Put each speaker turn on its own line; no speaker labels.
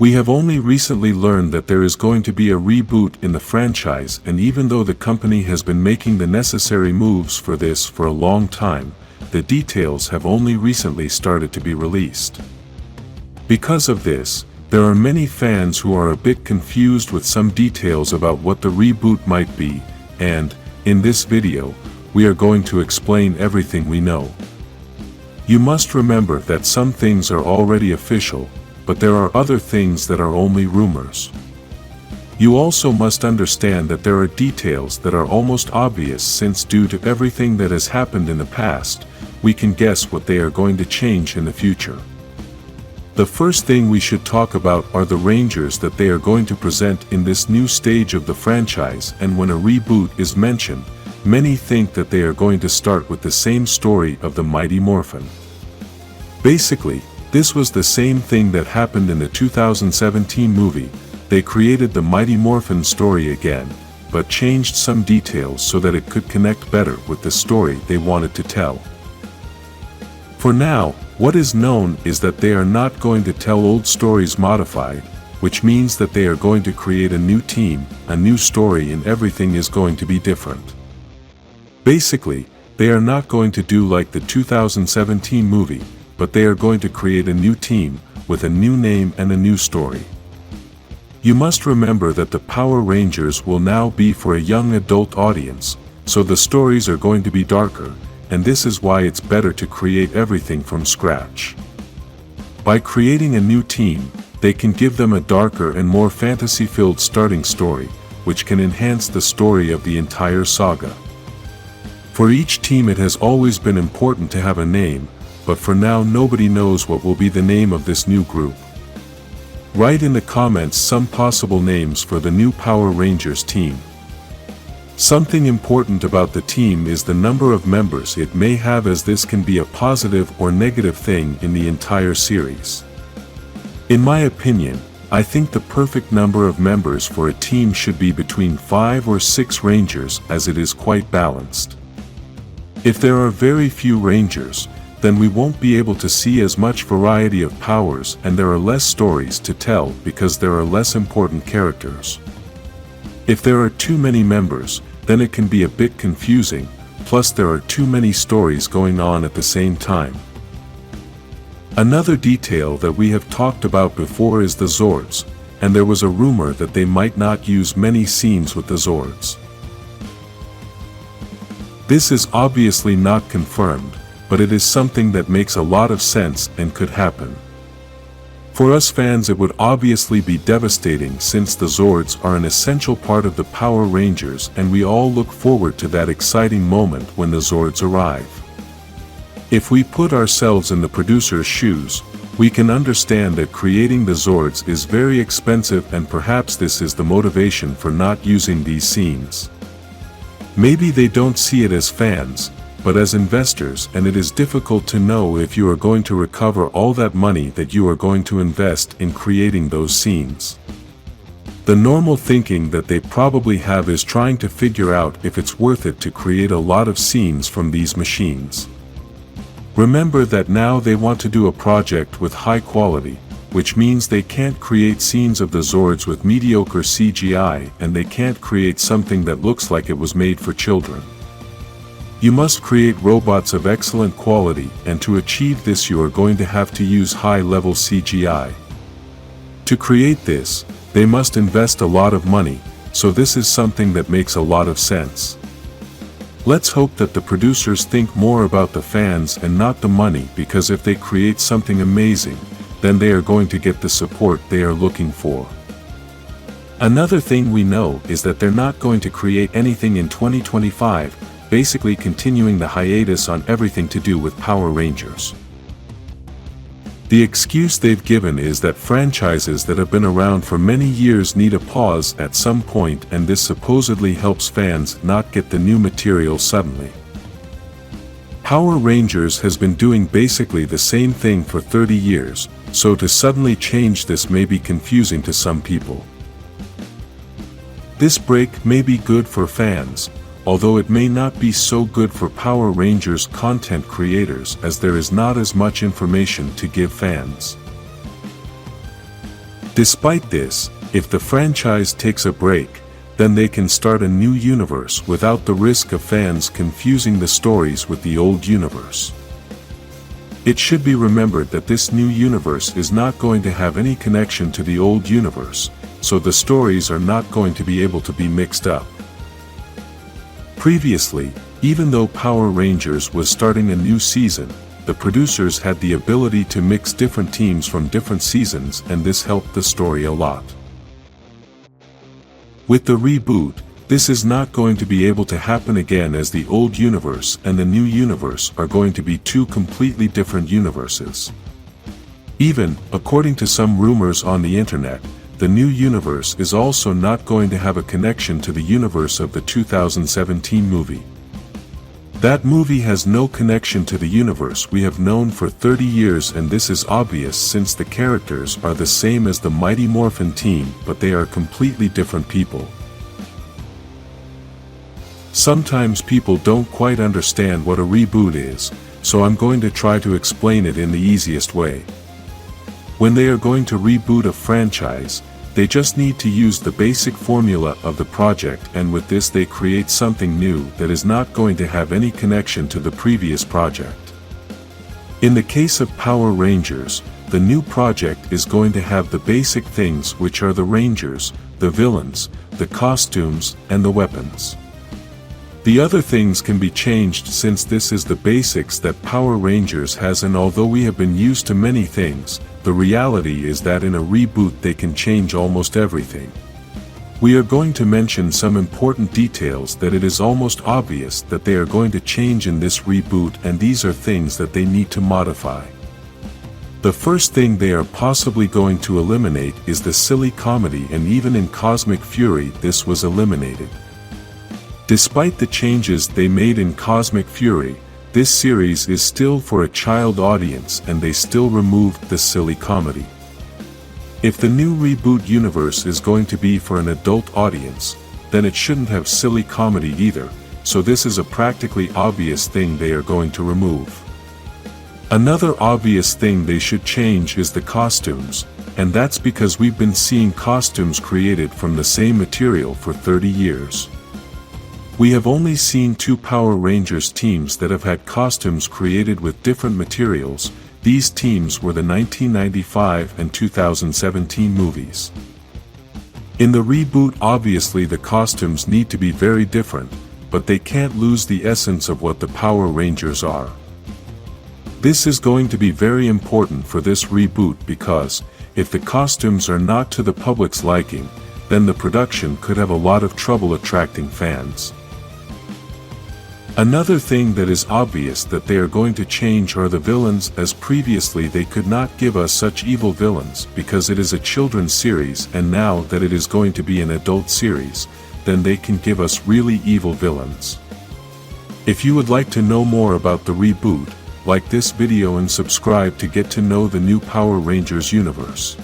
We have only recently learned that there is going to be a reboot in the franchise, and even though the company has been making the necessary moves for this for a long time, the details have only recently started to be released. Because of this, there are many fans who are a bit confused with some details about what the reboot might be, and, in this video, we are going to explain everything we know. You must remember that some things are already official, but there are other things that are only rumors. You also must understand that there are details that are almost obvious, since due to everything that has happened in the past, we can guess what they are going to change in the future. The first thing we should talk about are the Rangers that they are going to present in this new stage of the franchise, and when a reboot is mentioned, many think that they are going to start with the same story of the mighty Morphin. Basically, this was the same thing that happened in the 2017 movie. They created the Mighty Morphin story again, but changed some details so that it could connect better with the story they wanted to tell. For now, what is known is that they are not going to tell old stories modified, which means that they are going to create a new team, a new story, and everything is going to be different. Basically, they are not going to do like the 2017 movie, but they are going to create a new team, with a new name and a new story. You must remember that the Power Rangers will now be for a young adult audience, so the stories are going to be darker, and this is why it's better to create everything from scratch. By creating a new team, they can give them a darker and more fantasy-filled starting story, which can enhance the story of the entire saga. For each team it has always been important to have a name, but for now nobody knows what will be the name of this new group. Write in the comments some possible names for the new Power Rangers team. Something important about the team is the number of members it may have, as this can be a positive or negative thing in the entire series. In my opinion, I think the perfect number of members for a team should be between 5 or 6 Rangers, as it is quite balanced. If there are very few Rangers, then we won't be able to see as much variety of powers, and there are less stories to tell because there are less important characters. If there are too many members, then it can be a bit confusing, plus there are too many stories going on at the same time. Another detail that we have talked about before is the Zords, and there was a rumor that they might not use many scenes with the Zords. This is obviously not confirmed, but it is something that makes a lot of sense and could happen. For us fans it would obviously be devastating, since the Zords are an essential part of the Power Rangers, and we all look forward to that exciting moment when the Zords arrive. If we put ourselves in the producer's shoes, we can understand that creating the Zords is very expensive, and perhaps this is the motivation for not using these scenes. Maybe they don't see it as fans, but as investors, and it is difficult to know if you are going to recover all that money that you are going to invest in creating those scenes. The normal thinking that they probably have is trying to figure out if it's worth it to create a lot of scenes from these machines. Remember that now they want to do a project with high quality, which means they can't create scenes of the Zords with mediocre CGI, and they can't create something that looks like it was made for children. You must create robots of excellent quality, and to achieve this you are going to have to use high-level CGI. To create this, they must invest a lot of money, so this is something that makes a lot of sense. Let's hope that the producers think more about the fans and not the money, because if they create something amazing, then they are going to get the support they are looking for. Another thing we know is that they're not going to create anything in 2025, basically continuing the hiatus on everything to do with Power Rangers. The excuse they've given is that franchises that have been around for many years need a pause at some point, and this supposedly helps fans not get the new material suddenly. Power Rangers has been doing basically the same thing for 30 years, so to suddenly change this may be confusing to some people. This break may be good for fans, although it may not be so good for Power Rangers content creators, as there is not as much information to give fans. Despite this, if the franchise takes a break, then they can start a new universe without the risk of fans confusing the stories with the old universe. It should be remembered that this new universe is not going to have any connection to the old universe, so the stories are not going to be able to be mixed up. Previously, even though Power Rangers was starting a new season, the producers had the ability to mix different teams from different seasons, and this helped the story a lot. With the reboot, this is not going to be able to happen again, as the old universe and the new universe are going to be two completely different universes. Even, according to some rumors on the internet, the new universe is also not going to have a connection to the universe of the 2017 movie. That movie has no connection to the universe we have known for 30 years, and this is obvious since the characters are the same as the Mighty Morphin team, but they are completely different people. Sometimes people don't quite understand what a reboot is, so I'm going to try to explain it in the easiest way. When they are going to reboot a franchise, they just need to use the basic formula of the project, and with this they create something new that is not going to have any connection to the previous project. In the case of Power Rangers, the new project is going to have the basic things, which are the Rangers, the villains, the costumes, and the weapons. The other things can be changed since this is the basics that Power Rangers has, and although we have been used to many things, the reality is that in a reboot they can change almost everything. We are going to mention some important details that it is almost obvious that they are going to change in this reboot, and these are things that they need to modify. The first thing they are possibly going to eliminate is the silly comedy, and even in Cosmic Fury this was eliminated. Despite the changes they made in Cosmic Fury, this series is still for a child audience, and they still removed the silly comedy. If the new reboot universe is going to be for an adult audience, then it shouldn't have silly comedy either, so this is a practically obvious thing they are going to remove. Another obvious thing they should change is the costumes, and that's because we've been seeing costumes created from the same material for 30 years. We have only seen two Power Rangers teams that have had costumes created with different materials. These teams were the 1995 and 2017 movies. In the reboot, obviously the costumes need to be very different, but they can't lose the essence of what the Power Rangers are. This is going to be very important for this reboot, because if the costumes are not to the public's liking, then the production could have a lot of trouble attracting fans. Another thing that is obvious that they are going to change are the villains, as previously they could not give us such evil villains because it is a children's series, and now that it is going to be an adult series, then they can give us really evil villains. If you would like to know more about the reboot, like this video and subscribe to get to know the new Power Rangers universe.